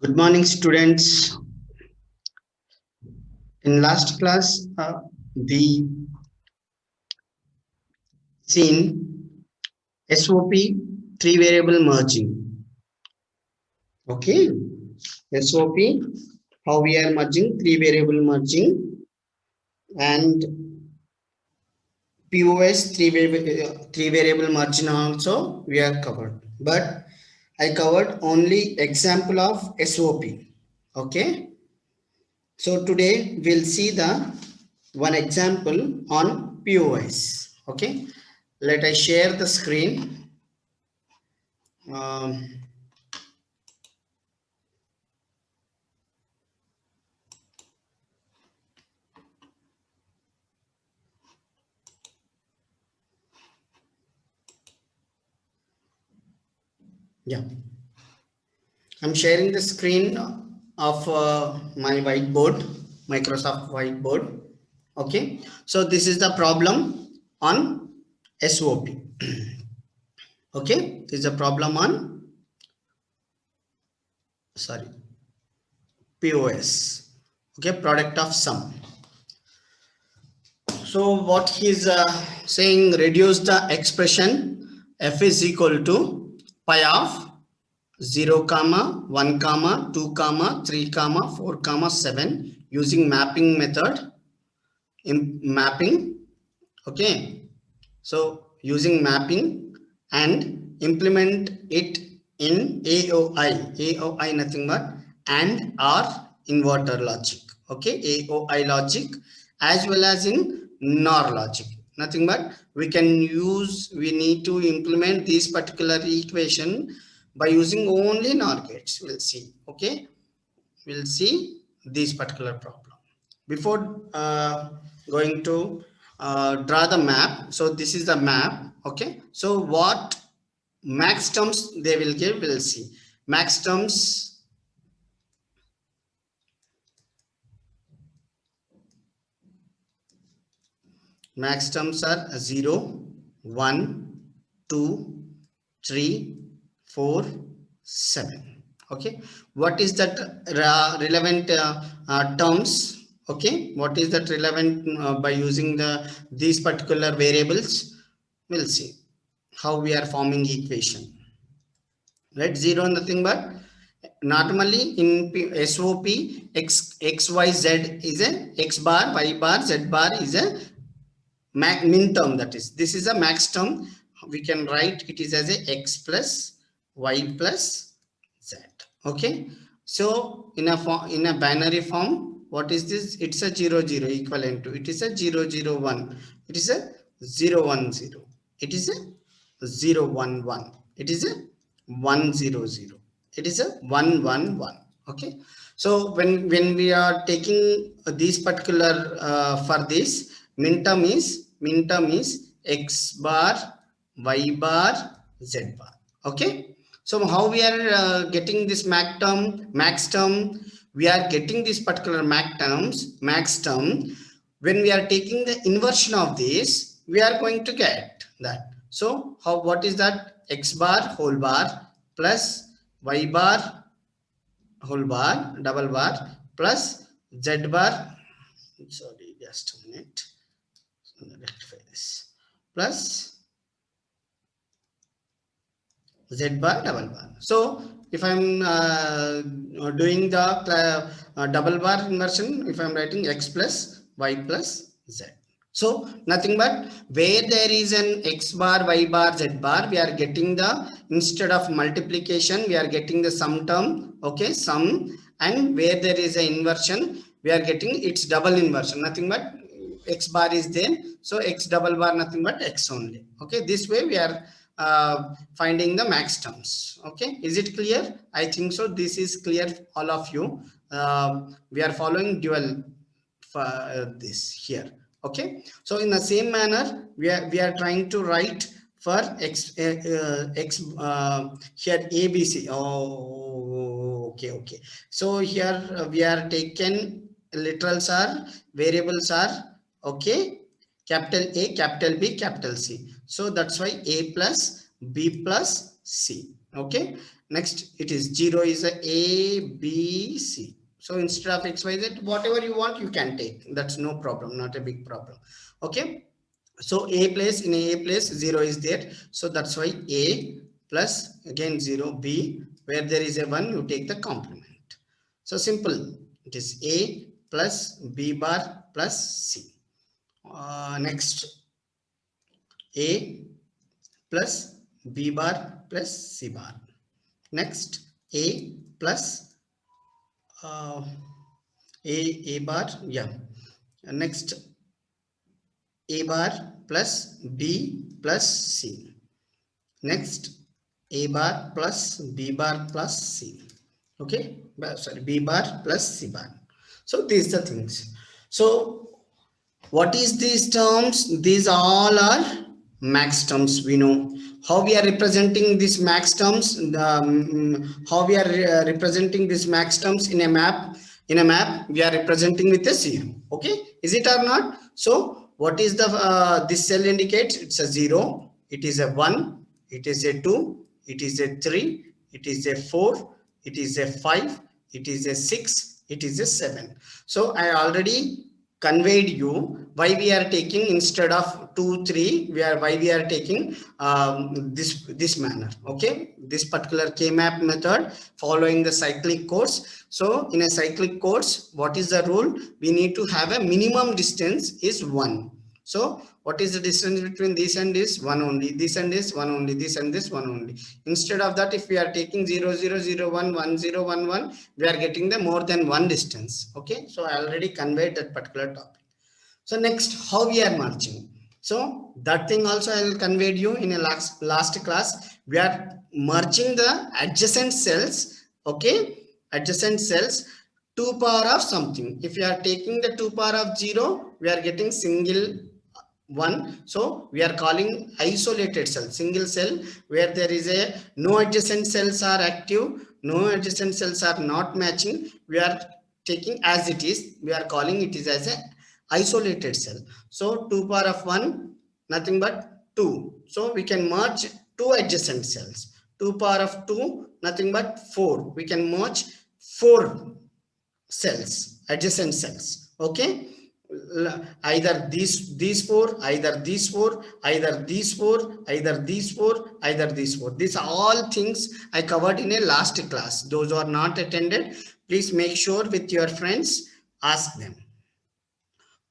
Good morning, students. In last class, we seen SOP three variable merging. Okay, SOP how we are merging three variable merging and POS three variable merging also we are covered. But I covered only example of SOP. Okay, so today we'll see the one example on POS. Okay, let I share the screen. Um, yeah, I'm sharing the screen of my whiteboard, Microsoft whiteboard. Okay, so this is the problem on SOP. Okay, this is a problem on sorry POS. Okay, product of sum. So what he's saying, reduce the expression f is equal to pi of 0 comma 1 comma 2 comma 3 comma 4 comma 7 using mapping method in mapping. Okay, so using mapping and implement it in AOI nothing but and or inverter logic. Okay, AOI logic as well as in NOR logic, nothing but we need to implement this particular equation by using only NOR gates. We'll see. Okay, we'll see this particular problem before going to draw the map. So this is the map. Okay, so what max terms they will give, we'll see. Max terms, are 0 1 2 3 4 7. Okay, what is that relevant terms? Okay, what is that relevant by using these particular variables? We'll see how we are forming equation. Right, 0 nothing but normally in SOP XYZ is a x bar, y bar, z bar is a min term, that is this is a max term. We can write it is as a x plus y plus z. Okay, so in a binary form, what is this? It's a 0 0 equivalent to, it is a 0 0 1, it is a 0 1 0, it is a 0 1 1, it is a 1 0 0, it is a 1 1 1. Okay, so when we are taking these particular for this min term is x bar, y bar, z bar. Okay, so how we are getting this max term? We are getting this particular max term when we are taking the inversion of this, we are going to get that. So how, what is that? X bar whole bar plus y bar whole bar double bar plus z bar, sorry just a minute, rectify this, plus z bar double bar. So if I'm doing the double bar inversion, if I'm writing x plus y plus z, so nothing but where there is an x bar, y bar, z bar, we are getting the, instead of multiplication, we are getting the sum term. Okay, sum, and where there is an inversion, we are getting its double inversion, nothing but x bar is there, so x double bar nothing but x only. Okay, this way we are finding the max terms. Okay, is it clear? I think so. This is clear, all of you. We are following dual for this here. Okay, so in the same manner, we are trying to write for x here ABC. Oh, okay, okay. So here we are taken literals are, variables are, okay, capital A, capital B, capital C. So that's why A plus B plus C. Okay, Next, it is 0 is a b c. So instead of xyz, whatever you want, you can take. That's no problem, not a big problem. Okay. So a place, in a place 0 is there. So that's why a plus again 0 b, where there is a 1, you take the complement. So simple. It is a plus b bar plus c. Next, a plus b bar plus c bar. Next, a plus uh, a bar, yeah. Next, a bar plus b plus c. Next, a bar plus b bar plus c. Okay, sorry, b bar plus c bar. So these are the things. So what is these terms? These all are max terms. We know how we are representing these max terms. How we are representing these max terms in a map. In a map, we are representing with a 0. Okay, is it or not? So what is the this cell indicates? It's a 0. It is a 1. It is a 2. It is a 3. It is a 4. It is a 5. It is a 6. It is a 7. So I already conveyed you why we are taking instead of 2 3, why we are taking this manner. Okay, this particular k-map method following the cyclic course. So in a cyclic course, what is the rule? We need to have a minimum distance is 1. So what is the distance between this and this? 1 only. This and this, 1 only. This and this, 1 only. Instead of that, if we are taking 0 0 0 1 1 0 1 1, we are getting the more than 1 distance. Okay, so I already conveyed that particular topic. So next, how we are merging. So that thing also I will convey you in a last class. We are merging the adjacent cells. Okay, adjacent cells, 2 power of something. If you are taking the 2 power of 0, we are getting single 1. So we are calling isolated cell, single cell, where there is a no adjacent cells are active, no adjacent cells are not matching. We are taking as it is. We are calling it is as a isolated cell. So 2 power of 1, nothing but 2. So we can merge 2 adjacent cells. 2 power of 2, nothing but 4. We can merge 4 cells, adjacent cells. Okay, either these 4, either these 4, either these 4, either these 4, either these 4. These are all things I covered in a last class. Those who are not attended, please make sure with your friends, ask them.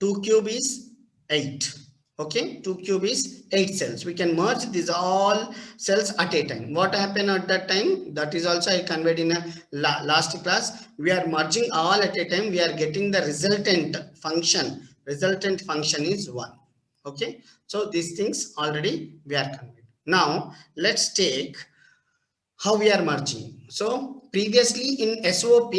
2 cube is 8. Okay, 2 cube is 8 cells. We can merge these all cells at a time. What happened at that time? That is also I conveyed in a last class. We are merging all at a time. We are getting the resultant function. Resultant function is 1. Okay, so these things already we are conveyed. Now let's take how we are merging. So previously in SOP,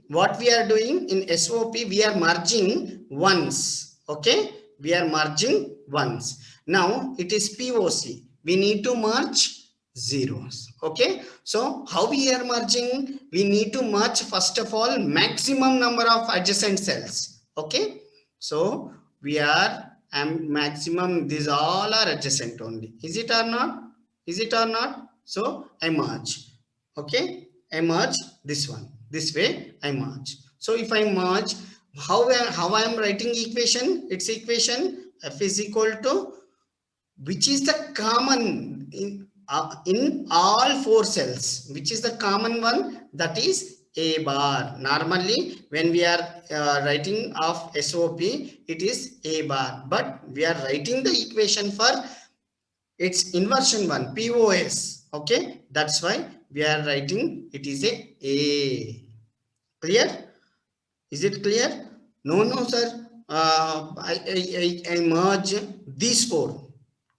what we are doing in SOP, we are merging ones. Okay, we are merging ones. Now it is POC. We need to merge zeros. Okay, so how we are merging? We need to merge first of all maximum number of adjacent cells. Okay, so we are maximum. These all are adjacent only. Is it or not? Is it or not? So I merge. Okay, I merge this one. This way I merge. So if I merge, how I am writing equation? It's equation f is equal to, which is the common in all 4 cells. Which is the common one? That is a bar. Normally when we are writing of SOP, it is a bar, but we are writing the equation for its inversion one, POS. Okay, that's why we are writing it is a. Clear? Is it clear? No, sir. I merge these 4.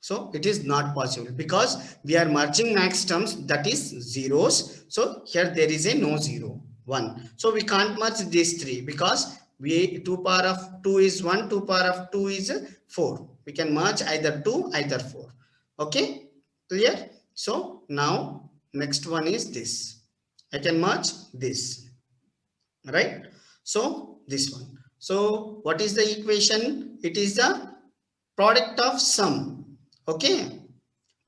So it is not possible because we are merging max terms, that is zeros. So here there is a no 0, 1. So we can't merge these 3 because we 2 power of 2 is 1, 2 power of 2 is 4. We can merge either 2, either 4. Okay, clear? So now next one is this. I can merge this, right? So this one. So what is the equation? It is the product of sum. Okay,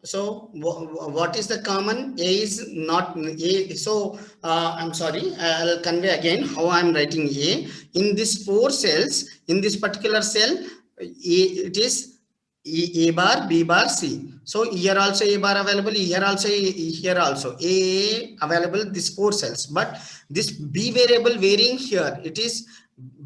So what is the common? A is not A. So I'm sorry, I'll convey again how I'm writing A. In this four cells, in this particular cell, it is A bar, B bar, C. So here also A bar available, here also here also A available, these four cells. But this B variable varying here, it is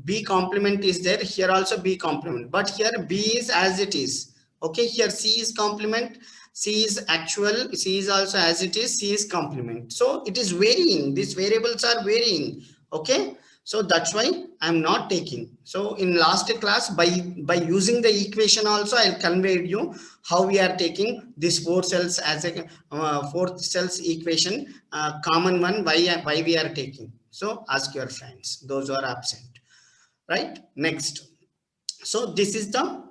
B complement is there, here also B complement. But here B is as it is. Okay, here C is complement, C is actual, C is also as it is, C is complement. So it is varying, these variables are varying. Okay, so that's why I'm not taking. So in last class, by using the equation also, I'll convey you how we are taking these four cells as a four cells equation, common one, why we are taking. So ask your friends, those who are absent. Right, next. So this is the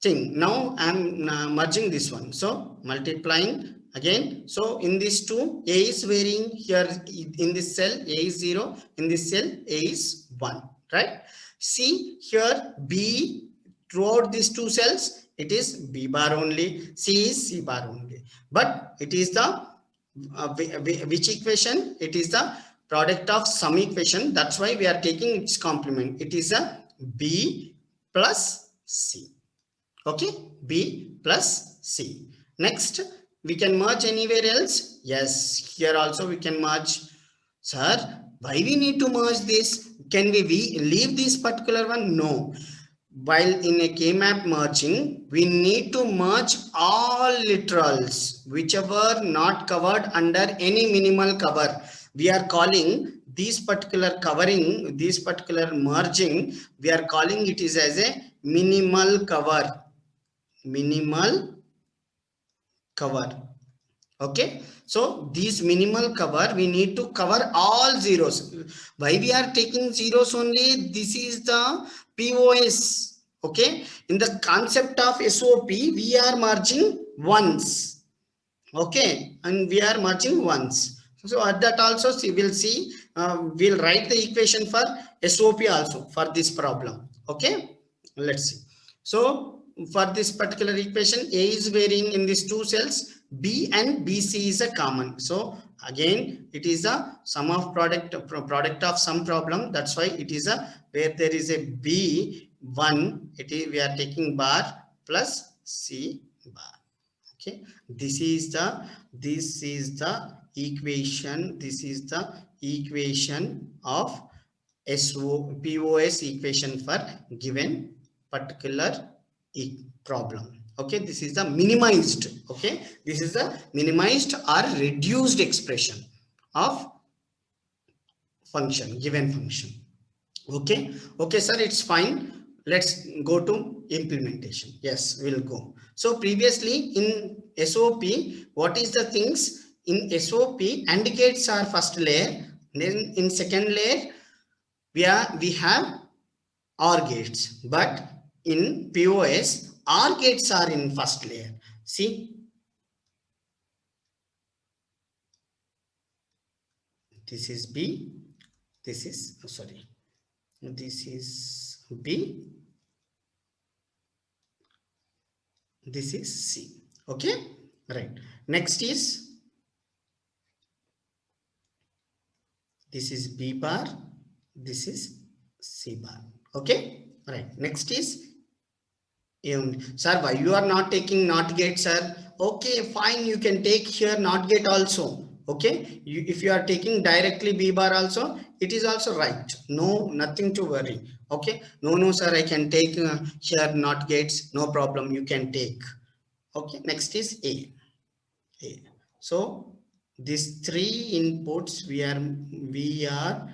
thing. Now I'm merging this one, so multiplying again. So in these two, A is varying here. In this cell A is 0, in this cell A is 1, right? See here, B, throughout these two cells it is B bar only, C is C bar only, but it is the which equation? It is the product of sum equation. That's why we are taking its complement. It is a B plus C. Okay, B plus C. Next, we can merge anywhere else. Yes, here also we can merge. Sir, why we need to merge this? Can we leave this particular one? No. While in a K-map merging, we need to merge all literals, whichever not covered under any minimal cover. We are calling these particular covering, this particular merging, we are calling it is as a minimal cover. Minimal cover. Okay, so these minimal cover, we need to cover all zeros. Why we are taking zeros only? This is the POS. Okay, in the concept of SOP, we are merging ones. Okay, and we are merging ones. So at that also we'll see, we'll write the equation for SOP also for this problem. Okay, let's see. So for this particular equation, A is varying in these two cells, B and BC is a common. So again, it is a sum of product of some problem. That's why it is a, where there is a B1, it is, we are taking bar plus C bar. Okay, this is the equation, this is the equation of POS equation for given particular problem. Okay, this is the minimized. Okay, this is the minimized or reduced expression of function, given function. Okay, okay sir, it's fine. Let's go to implementation. Yes, we'll go. So previously in SOP, what is the things in SOP? AND gates are first layer, then in second layer we have OR gates, but in POS OR gates are in first layer. See, this is B, this is sorry, this is B, this is C. Okay, right. Next is, this is B bar, this is C bar. Okay, right. Next is sir, why you are not taking NOT gate, sir? Okay, fine, you can take here NOT gate also. Okay, if you are taking directly B bar also, it is also right. No, nothing to worry. Okay, no sir, I can take here NOT gates, no problem, you can take. Okay, next is A. So these three inputs we are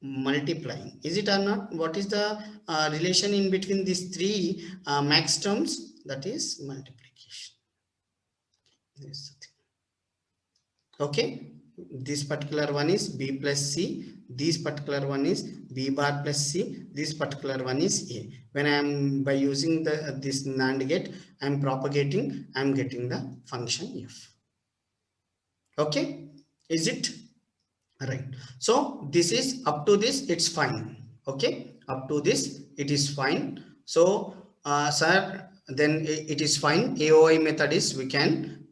multiplying. Is it or not? What is the relation in between these three max terms? That is multiplication. This is the thing. Okay, this particular one is B plus C, this particular one is B bar plus C, this particular one is A. When I am, by using the this NAND gate, I am propagating, I am getting the function F. Okay, is it right? So this is, up to this it's fine. Okay, up to this it is fine. So sir, then it is fine. AOI method is we can